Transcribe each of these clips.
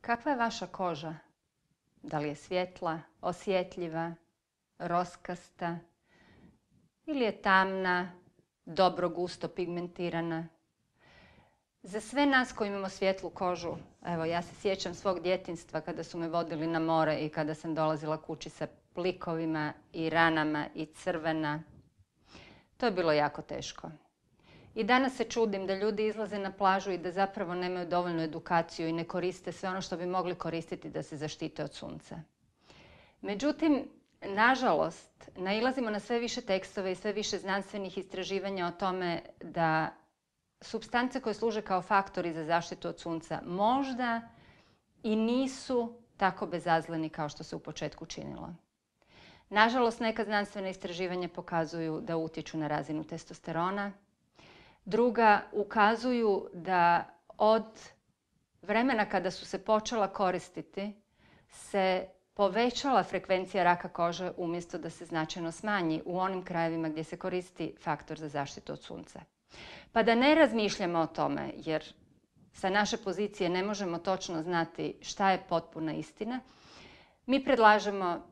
Kakva je vaša koža? Da li je svjetla, osjetljiva, roskasta ili je tamna, dobro gusto pigmentirana? Za sve nas koji imamo svjetlu kožu, evo ja se sjećam svog djetinjstva kada su me vodili na more i kada sam dolazila kući sa plikovima i ranama i crvena. To je bilo jako teško. I danas se čudim da ljudi izlaze na plažu i da zapravo nemaju dovoljnu edukaciju i ne koriste sve ono što bi mogli koristiti da se zaštite od sunca. Međutim, nažalost, nailazimo na sve više tekstove i sve više znanstvenih istraživanja o tome da supstance koje služe kao faktori za zaštitu od sunca možda i nisu tako bezazleni kao što se u početku činilo. Nažalost, neka znanstvena istraživanja pokazuju da utječu na razinu testosterona. Druga ukazuju da od vremena kada su se počela koristiti se povećala frekvencija raka kože umjesto da se značajno smanji u onim krajevima gdje se koristi faktor za zaštitu od sunca. Pa da ne razmišljamo o tome, jer sa naše pozicije ne možemo točno znati šta je potpuna istina, mi predlažemo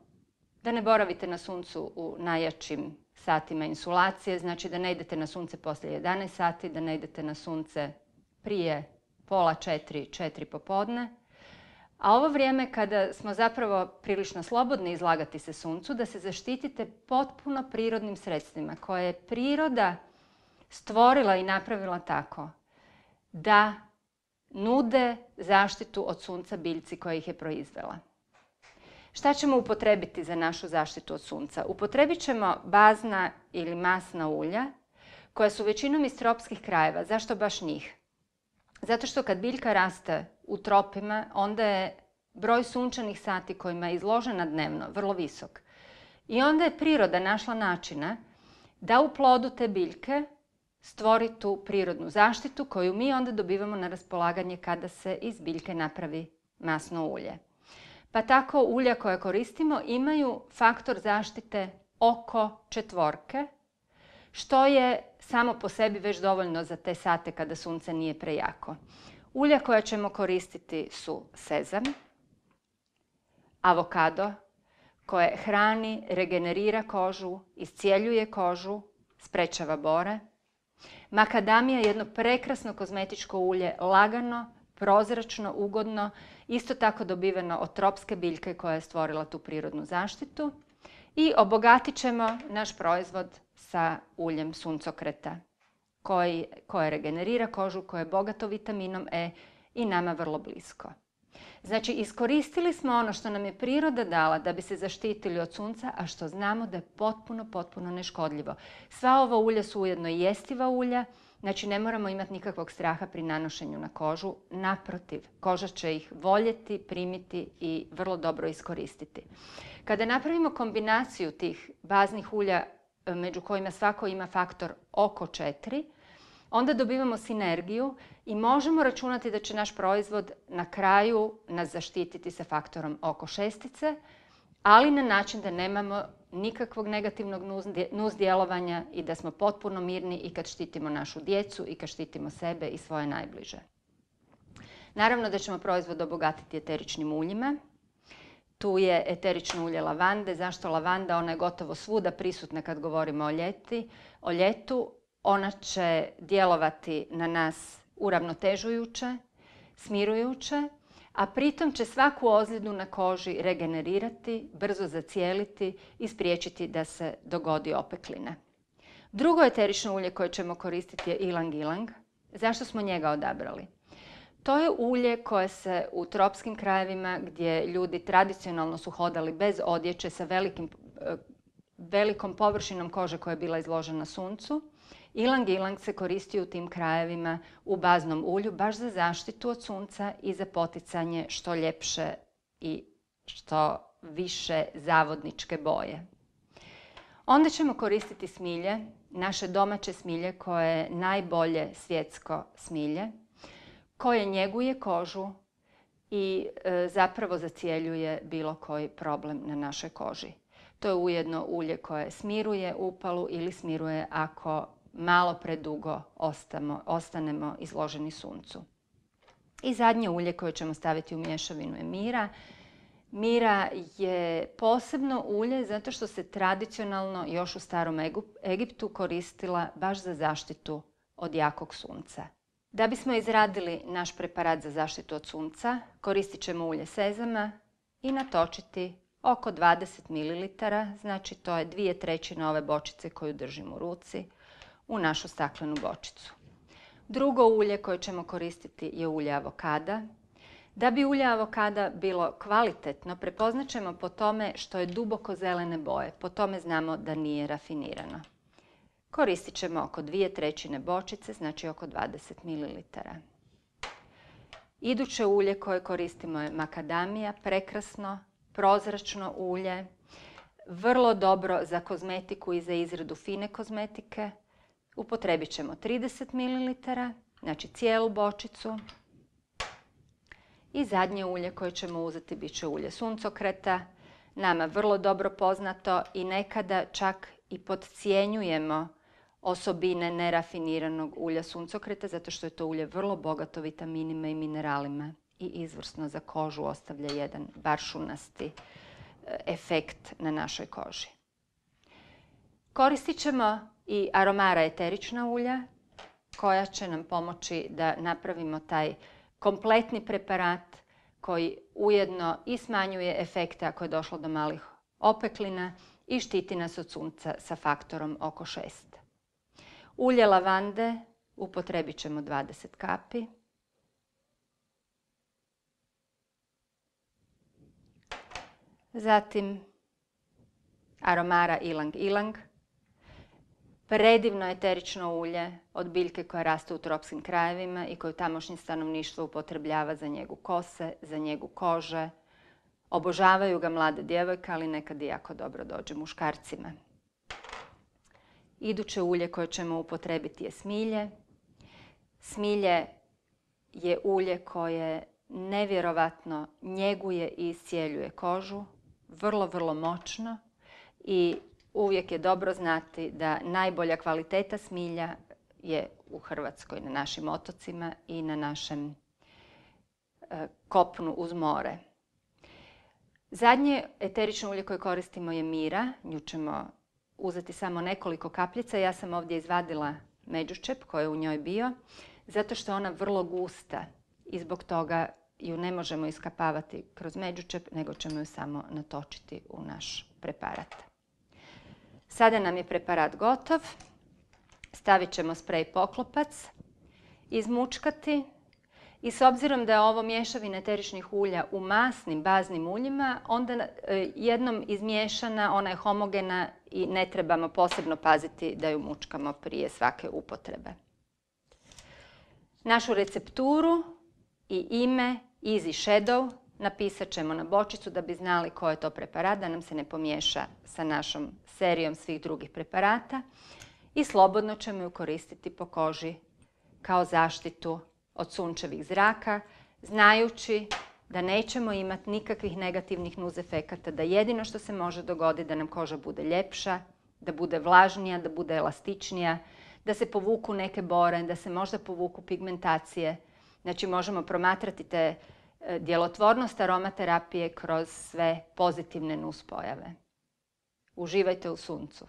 da ne boravite na suncu u najjačim satima insulacije, znači da ne idete na sunce poslije 11 sati, da ne idete na sunce prije pola 4 popodne. A ovo vrijeme kada smo zapravo prilično slobodni izlagati se suncu, da se zaštitite potpuno prirodnim sredstvima koje je priroda stvorila i napravila tako da nude zaštitu od sunca biljci koja ih je proizvela. Šta ćemo upotrebiti za našu zaštitu od sunca? Upotrebit ćemo bazna ili masna ulja koja su većinom iz tropskih krajeva. Zašto baš njih? Zato što kad biljka raste u tropima, onda je broj sunčanih sati kojima je izložena dnevno vrlo visok. I onda je priroda našla načina da u plodu te biljke stvori tu prirodnu zaštitu koju mi onda dobivamo na raspolaganje kada se iz biljke napravi masno ulje. Pa tako ulja koja koristimo imaju faktor zaštite oko 4, što je samo po sebi već dovoljno za te sate kada sunce nije prejako. Ulja koja ćemo koristiti su sezam, avokado, koje hrani, regenerira kožu, iscijeljuje kožu, sprečava bore. Makadamija je jedno prekrasno kozmetičko ulje, lagano, prozračno, ugodno, isto tako dobiveno od tropske biljke koja je stvorila tu prirodnu zaštitu. I obogatit ćemo naš proizvod sa uljem suncokreta koje regenerira kožu, koje je bogato vitaminom E i nama vrlo blisko. Znači, iskoristili smo ono što nam je priroda dala da bi se zaštitili od sunca, a što znamo da je potpuno neškodljivo. Sva ova ulja su ujedno i jestiva ulja, znači ne moramo imati nikakvog straha pri nanošenju na kožu. Naprotiv, koža će ih voljeti, primiti i vrlo dobro iskoristiti. Kada napravimo kombinaciju tih baznih ulja, među kojima svako ima faktor oko 4, onda dobivamo sinergiju i možemo računati da će naš proizvod na kraju nas zaštititi sa faktorom oko 6, ali na način da nemamo nikakvog negativnog nusdjelovanja i da smo potpuno mirni i kad štitimo našu djecu i kad štitimo sebe i svoje najbliže. Naravno da ćemo proizvod obogatiti eteričnim uljima. Tu je eterično ulje lavande. Zašto lavanda? Ona je gotovo svuda prisutna kad govorimo o ljetu. Ona će djelovati na nas uravnotežujuće, smirujuće, a pritom će svaku ozljedu na koži regenerirati, brzo zacijeliti i spriječiti da se dogodi opeklina. Drugo eterično ulje koje ćemo koristiti je ilang ilang. Zašto smo njega odabrali? To je ulje koje se u tropskim krajevima gdje ljudi tradicionalno su hodali bez odjeće sa velikom površinom kože koja je bila izložena suncu. Ilang ilang se koristi u tim krajevima u baznom ulju baš za zaštitu od sunca i za poticanje što ljepše i što više zavodničke boje. Onda ćemo koristiti smilje, naše domaće smilje koje je najbolje svjetsko smilje, koje njeguje kožu i zapravo zacjeljuje bilo koji problem na našoj koži. To je ujedno ulje koje smiruje upalu ili smiruje ako malo predugo ostanemo izloženi suncu. I zadnje ulje koje ćemo staviti u mješavinu je mira. Mira je posebno ulje zato što se tradicionalno još u starom Egiptu koristila baš za zaštitu od jakog sunca. Da bismo izradili naš preparat za zaštitu od sunca, koristit ćemo ulje sezama i natočiti oko 20 ml, znači to je 2/3 ove bočice koju držim u ruci, u našu staklenu bočicu. Drugo ulje koje ćemo koristiti je ulje avokada. Da bi ulje avokada bilo kvalitetno, prepoznat ćemo po tome što je duboko zelene boje. Po tome znamo da nije rafinirano. Koristit ćemo oko 2/3 bočice, znači oko 20 ml. Iduće ulje koje koristimo je makadamija, prekrasno, prozračno ulje, vrlo dobro za kozmetiku i za izradu fine kozmetike. Upotrebit ćemo 30 ml, znači cijelu bočicu. I zadnje ulje koje ćemo uzeti bit će ulje suncokreta, nama vrlo dobro poznato i nekada čak i podcjenjujemo osobine nerafiniranog ulja suncokreta zato što je to ulje vrlo bogato vitaminima i mineralima i izvrsno za kožu ostavlja jedan baršunasti efekt na našoj koži. Koristit ćemo i aromara eterična ulja koja će nam pomoći da napravimo taj kompletni preparat koji ujedno i smanjuje efekte ako je došlo do malih opeklina i štiti nas od sunca sa faktorom oko 6. Ulje lavande upotrebit ćemo 20 kapi. Zatim aromara ilang ilang. Predivno eterično ulje od biljke koja raste u tropskim krajevima i koju tamošnje stanovništvo upotrebljava za njegu kose, za njegu kože. Obožavaju ga mlade djevojke, ali nekad i jako dobro dođe muškarcima. Iduće ulje koje ćemo upotrebiti je smilje. Smilje je ulje koje nevjerovatno njeguje i iscijeljuje kožu, vrlo, vrlo moćno i uvijek je dobro znati da najbolja kvaliteta smilja je u Hrvatskoj, na našim otocima i na našem kopnu uz more. Zadnje eterično ulje koje koristimo je mira. Nju ćemo uzeti samo nekoliko kapljica. Ja sam ovdje izvadila međučep koji je u njoj bio, zato što je ona vrlo gusta i zbog toga ju ne možemo iskapavati kroz međučep, nego ćemo ju samo natočiti u naš preparat. Sada nam je preparat gotov. Stavit ćemo sprej poklopac, izmučkati i s obzirom da je ovo mješavina eteričnih ulja u masnim baznim uljima, onda jednom izmiješana, ona je homogena i ne trebamo posebno paziti da ju mučkamo prije svake upotrebe. Našu recepturu i ime Easy Shadow napisat ćemo na bočicu da bi znali koji je to preparat, da nam se ne pomiješa sa našom serijom svih drugih preparata i slobodno ćemo ju koristiti po koži kao zaštitu od sunčevih zraka, znajući da nećemo imati nikakvih negativnih nuzefekata, da jedino što se može dogoditi da nam koža bude ljepša, da bude vlažnija, da bude elastičnija, da se povuku neke bore, da se možda povuku pigmentacije. Znači možemo promatrati te djelotvornost aromaterapije kroz sve pozitivne nuspojave. Uživajte u suncu.